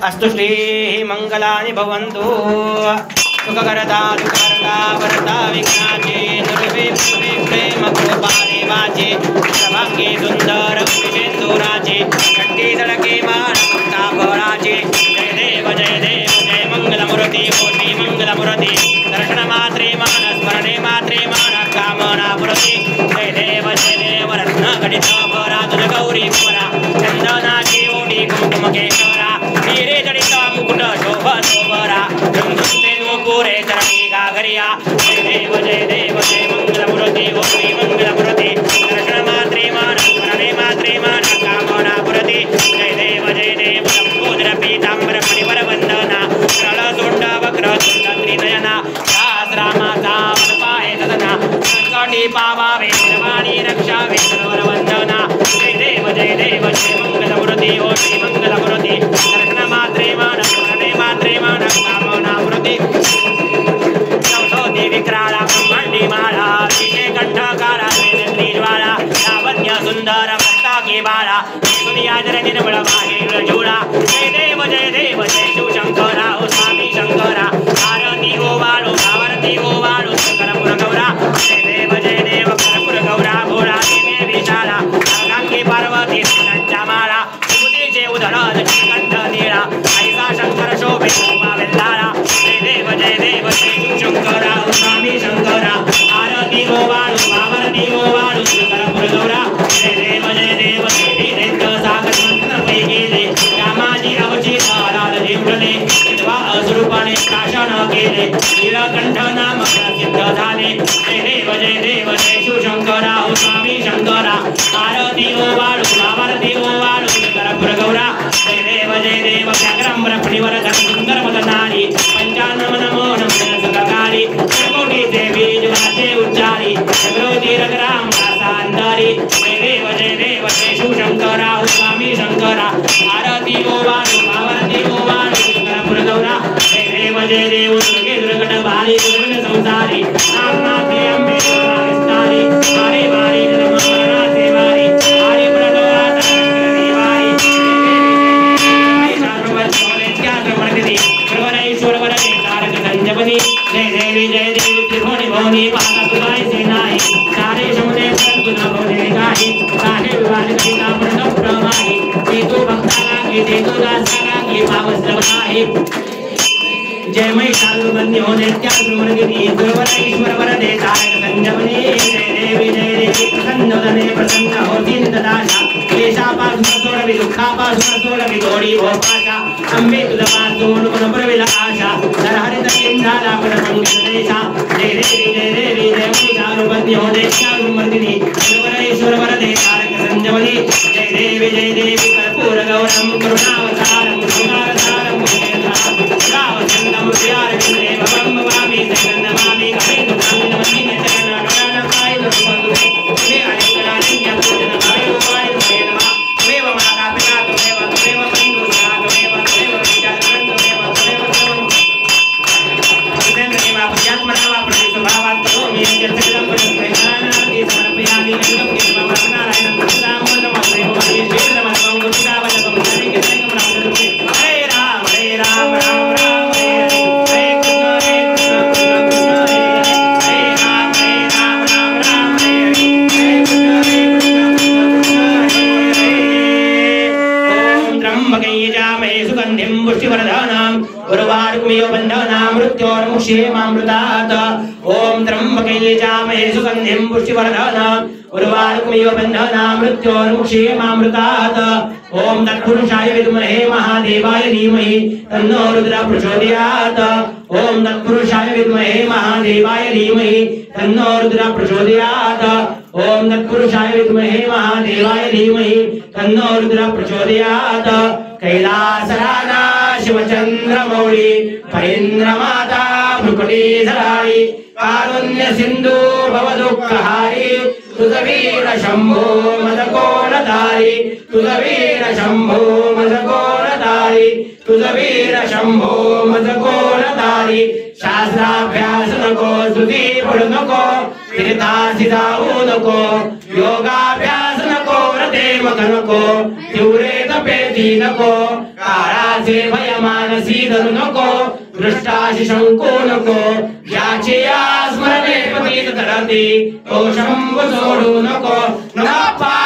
अस्तु श्रीः मंगलानि भवन्तु सुखकरता दुःखकरता वरदा विघ्नाचे दुर्वे प्रेम कृपाले वाचे सर्वांगे सुंदर विजेंदुराचे कंठी सडके मानता फळाचे जय देव जय मंगलमूर्ती कोटी मंगलमूर्ती दर्शन मात्रे मान स्मरणे मात्रे मान कामना पुरती जय देव रत्न घटित भरा तुझ गौरी भरा चंदनाची ओढी कुंकुम केशरा हिरे जडित मुकुट शोभ शोभरा झुमझुमते नुपुरे चरणी गागरिया जय देव जय मंगलमूर्ती कोटी मंगलमूर्ती दर्शन मात्रे मान स्मरणे मात्रे मान कामना पुरती जय देव लंबोदर पीतांबर मणिवर वंदना सरळ सोंड वक्र तुंड त्रिनयना सहस्रामाचा वनपाहे सदना संकटी पावावे सर्वाणी रक्षावे सर्वर वंदना जय देव जय मंगलमूर्ती कोटी मंगलमूर्ती दर्शन मात्रे मान स्मरणे मात्रे मान कामना पुरती चौसोती विक्राळा ब्रह्मांडी माळा विषे कंठकारा वेदत्री ज्वाळा लावण्य सुंदर मस्तकी बाळा दुनियाजर निर्मळ माहेर जोडा जय देव शिवशंकरा ओ स्वामी शंकरा आरती ओ वाळू आरती ओ वाळू करपुर गौरा जय देव करपुर गौरा भोळा देवी विशाला अर्धांगी पार्वती फुलांच्या माळा विभूतीचे उधळण कंठ निळा ऐसा शंकर शोभे शोभा वेल्लाळा जय देव शिवशंकरा ओ स्वामी शंकरा आरती ओ वाळू आरती ओ वाळू करपुर गौरा जय देव सागर मंत्र पैकी रामाजी अवचित लाल जिंकले विधवा अस्वरूपाने शासन केले नीलकंठ नाम प्रसिद्ध झाले जय देव शिवशंकरा ओ स्वामी शंकरा आरती ओ वाळू आरती ओ वाळू करपुर गौरा जय देव व्याघ्रंबर फणीवर सुंदर मदनारी पंचानन नमो नमः सुखकारी कोटीचे बीज वाचे उच्चारी जगरोती रघुराम दासांदारी जय देव शिवशंकरा ओ स्वामी शंकरा आरती ओ वाळू आरती ओ वाळू करपुर गौरा जय देव दुर्गे दुर्गट बाली दुर्गट संसारी नामनाथे अंबे विस्तारी मारे मारे जन्ममरणा सेवारी आरे पुरगौरा देवारी सर्ववर सोलेच्या प्रवर्तिनी सर्वनेश्वर वरदे तारक संजपनी जय देवी त्रिभुवनी भवनी पाता तुगाई सेनाई सारे समुदे परंतु न भवने काही सारे विवाद करिता प्रणव प्रवाही हेतु भक्ताला हेतु दासाला हे पावसलवनाही जय महिषासुर बंदी हो नित्यासुरमर्दिनी गुरुवरेश्वर वरदे तारक संजपनी जय देवी प्रसन्न वदने प्रसन्न होती नितदाशा क्लेशापासून सोडवी दुःखापासून सोडवी गोडी भोपाशा अंबे तुझपासून पुनर्विल आशा नरहरित लिंगाला पुनर्मंगलेशा जय देवी महिषासुर बंदी हो नित्यासुरमर्दिनी गुरुवरेश्वर वरदे तारक संजपनी जय देवी कर्पूर गौरम करुणावतारम करुणावतारम रावचंदम प्रियारविंदे भवं भवामि जगन्नमामि कविं नमामि नमः नमः मे अलिंगनालिंग्य पूजन भायो वाय नमः त्वमेव माता पिता त्वमेव बन्धु सखा त्वमेव विचारकं त्वमेव सर्वं सदेव पुण्यात्मना वा प्रतिस्वभावात् करोमि यज्ञसकलं परिस्मरणार्थी समर्पयामि नन्दं कृष्णमनारायणं कृष्णामोदं देवमये श्रीरमणं गुरुदावनं हरिकेशं रामचन्द्रं हरे राम राम राम उर्वारुकमिव बन्धना मृत्योर्मुक्षेमामृतात् ओम त्र्यंबके जामहे सुगन्धिं पुष्टिवर्धना उर्वारुकमिव बन्धना मृत्योर्मुक्षेमामृतात् ओम तत्पुरुषाय विद्महे महादेवाय धीमहि तन्नो रुद्रः प्रचोदयात् ओम तत्पुरुषाय विद्महे महादेवाय धीमहि तन्नो रुद्रः प्रचोदयात् ओम तत्पुरुषाय विद्महे महादेवाय धीमहि तन्नो रुद्रः प्रचोदयात् कैलासराजा शिवचंद्रमौळी फणीन्द्रमाता भ्रुकुटीधराळी कारुण्य सिंधू भवदुःखहारी तुझवीर शंभो मदकोणधारी तुझवीर शंभो मदकोणधारी तुझवीर शंभो मदकोणधारी शास्त्राभ्यास नको स्तुती पडू नको तीर्थासी जाऊ नको योगाभ्यास नको व्रते मग नको तीव्रे पेती नको काळाचे भय मानसी धरू नको दृष्टाशी शंको नको ज्याची या स्मरणे पतीत धरती तो शंभू सोडू नको नका